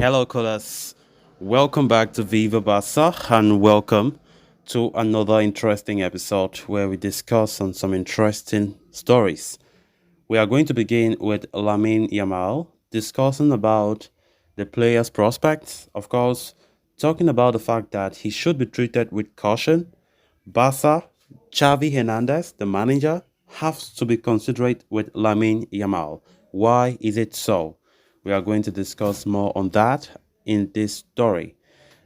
Hello, callers. Welcome back to Viva Barca and welcome to another interesting episode where we discuss on some interesting stories. We are going to begin with LAMINE YAMAL, discussing about the player's prospects, of course, talking about the fact that he should be treated with caution. Barca, Xavi Hernandez, the manager, has to be considerate with LAMINE YAMAL. Why is it so? We are going to discuss more on that in this story.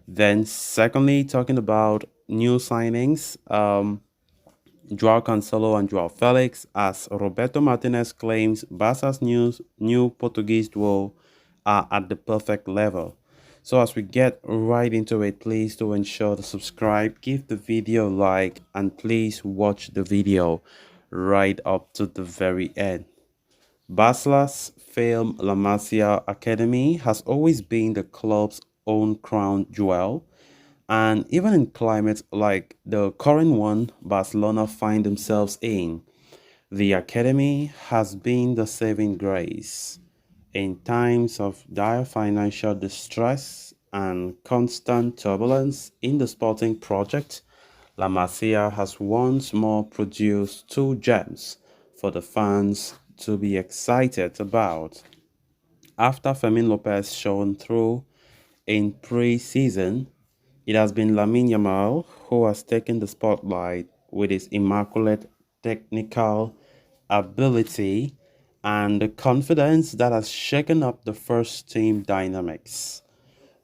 Then, secondly, talking about new signings. Joao Cancelo and Joao Felix, as Roberto Martinez claims Barca's new Portuguese duo are at the perfect level. So as we get right into it, please do ensure to subscribe, give the video a like, and please watch the video right up to the very end. Barca's famed La Masia Academy has always been the club's own crown jewel, and even in climates like the current one Barcelona find themselves in, the academy has been the saving grace. In times of dire financial distress and constant turbulence in the sporting project, La Masia has once more produced two gems for the fans to be excited about. After Fermin Lopez shone through in pre-season, it has been Lamine Yamal who has taken the spotlight with his immaculate technical ability and the confidence that has shaken up the first team dynamics.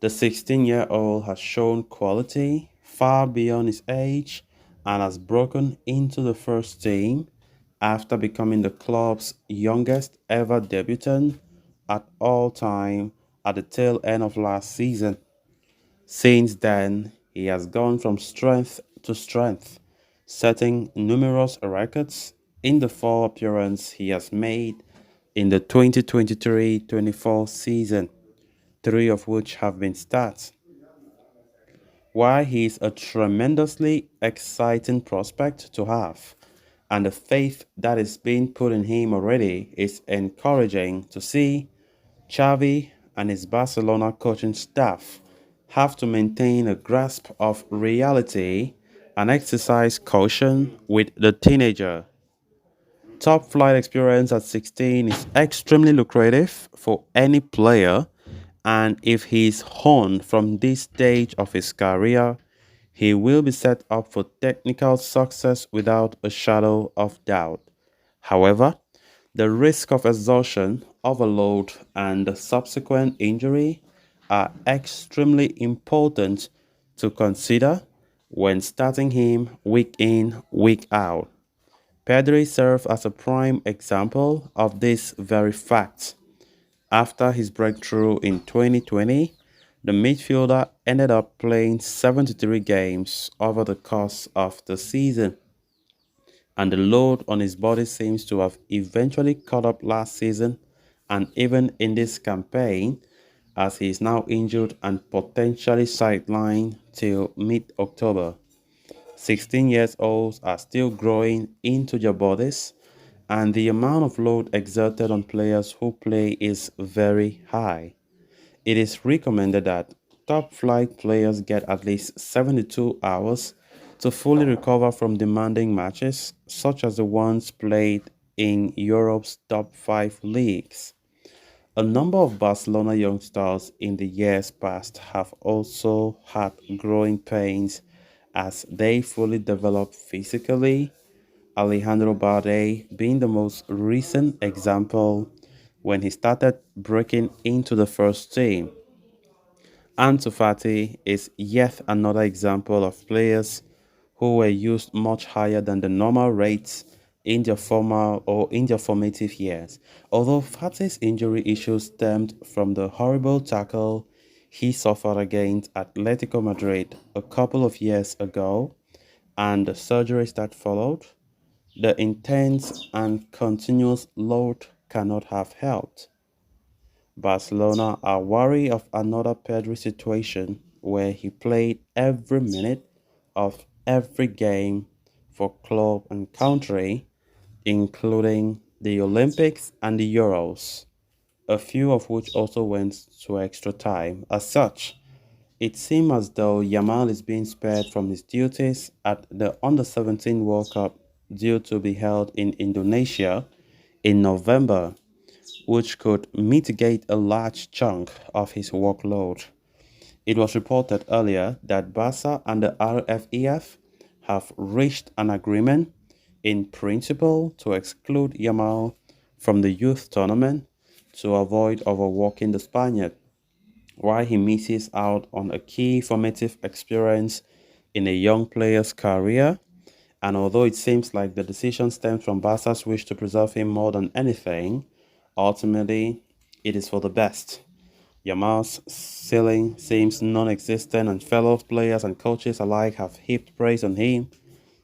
The 16-year-old has shown quality far beyond his age and has broken into the first team after becoming the club's youngest ever debutant at all time at the tail end of last season. Since then, he has gone from strength to strength, setting numerous records in the four appearances he has made in the 2023-24 season, three of which have been starts. While he is a tremendously exciting prospect to have, and the faith that is being put in him already is encouraging to see, Xavi and his Barcelona coaching staff have to maintain a grasp of reality and exercise caution with the teenager. Top flight experience at 16 is extremely lucrative for any player, and if he is honed from this stage of his career, he will be set up for technical success without a shadow of doubt. However, the risk of exhaustion, overload, and subsequent injury are extremely important to consider when starting him week in, week out. Pedri served as a prime example of this very fact. After his breakthrough in 2020, the midfielder ended up playing 73 games over the course of the season, and the load on his body seems to have eventually caught up last season and even in this campaign, as he is now injured and potentially sidelined till mid-October. 16 years olds are still growing into their bodies, and the amount of load exerted on players who play is very high. It is recommended that top flight players get at least 72 hours to fully recover from demanding matches, such as the ones played in Europe's top 5 leagues. A number of Barcelona youngsters in the years past have also had growing pains as they fully develop physically, Alejandro Balde being the most recent example when he started breaking into the first team. Ansu Fati is yet another example of players who were used much higher than the normal rates in their formal or in their formative years. Although Fati's injury issues stemmed from the horrible tackle he suffered against Atletico Madrid a couple of years ago and the surgeries that followed, the intense and continuous load cannot have helped. Barcelona are wary of another Pedri situation where he played every minute of every game for club and country, including the Olympics and the Euros. a few of which also went to extra time. As such, it seemed as though Yamal is being spared from his duties at the Under 17 World Cup due to be held in Indonesia in November, which could mitigate a large chunk of his workload. It was reported earlier that Barca and the RFEF have reached an agreement in principle to exclude Yamal from the youth tournament to avoid overworking the Spaniard, while he misses out on a key formative experience in a young player's career. And although it seems like the decision stems from Barca's wish to preserve him more than anything, ultimately it is for the best. Yamal's ceiling seems non existent, and fellow players and coaches alike have heaped praise on him.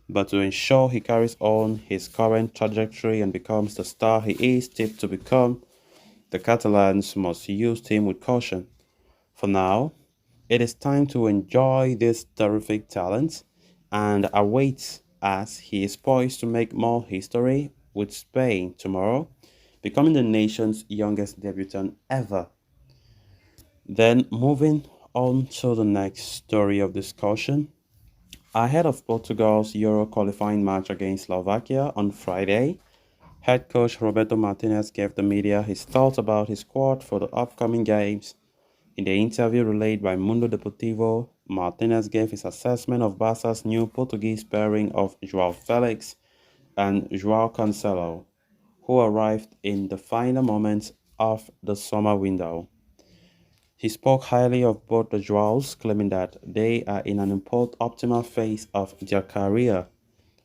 But to ensure he carries on his current trajectory and becomes the star he is tipped to become, the Catalans must use him with caution. For now, it is time to enjoy this terrific talent and await as he is poised to make more history with Spain tomorrow, becoming the nation's youngest debutant ever. Then, moving on to the next story of discussion. Ahead of Portugal's Euro qualifying match against Slovakia on Friday, head coach Roberto Martinez gave the media his thoughts about his squad for the upcoming games. In the interview relayed by Mundo Deportivo, Martinez gave his assessment of Barca's new Portuguese pairing of João Felix and João Cancelo, who arrived in the final moments of the summer window. He spoke highly of both the Joaos, claiming that they are in an optimal phase of their career.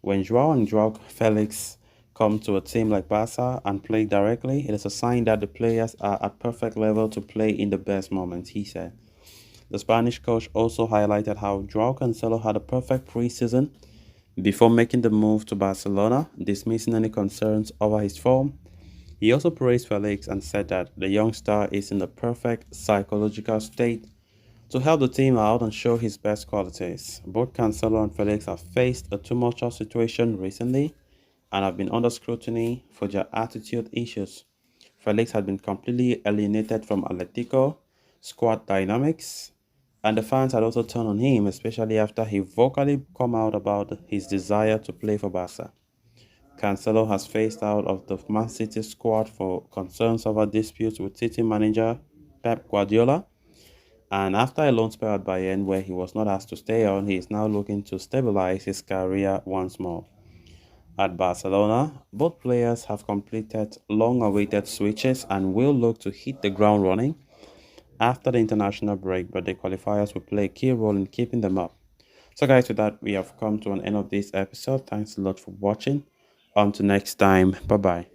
When Joao and Joao Felix come to a team like Barca and play directly, it is a sign that the players are at perfect level to play in the best moments, he said. The Spanish coach also highlighted how Joao Cancelo had a perfect preseason before making the move to Barcelona, dismissing any concerns over his form. He also praised Felix and said that the young star is in the perfect psychological state to help the team out and show his best qualities. Both Cancelo and Felix have faced a tumultuous situation recently and have been under scrutiny for their attitude issues. Felix had been completely alienated from Atletico squad dynamics, and the fans had also turned on him, especially after he vocally come out about his desire to play for Barca. Cancelo has phased out of the Man City squad for concerns over disputes with City manager Pep Guardiola, and after a loan spell at Bayern where he was not asked to stay on, he is now looking to stabilize his career once more. At Barcelona, both players have completed long-awaited switches and will look to hit the ground running after the international break, but the qualifiers will play a key role in keeping them up. So guys, with that, we have come to an end of this episode. Thanks a lot for watching. Until next time, bye bye.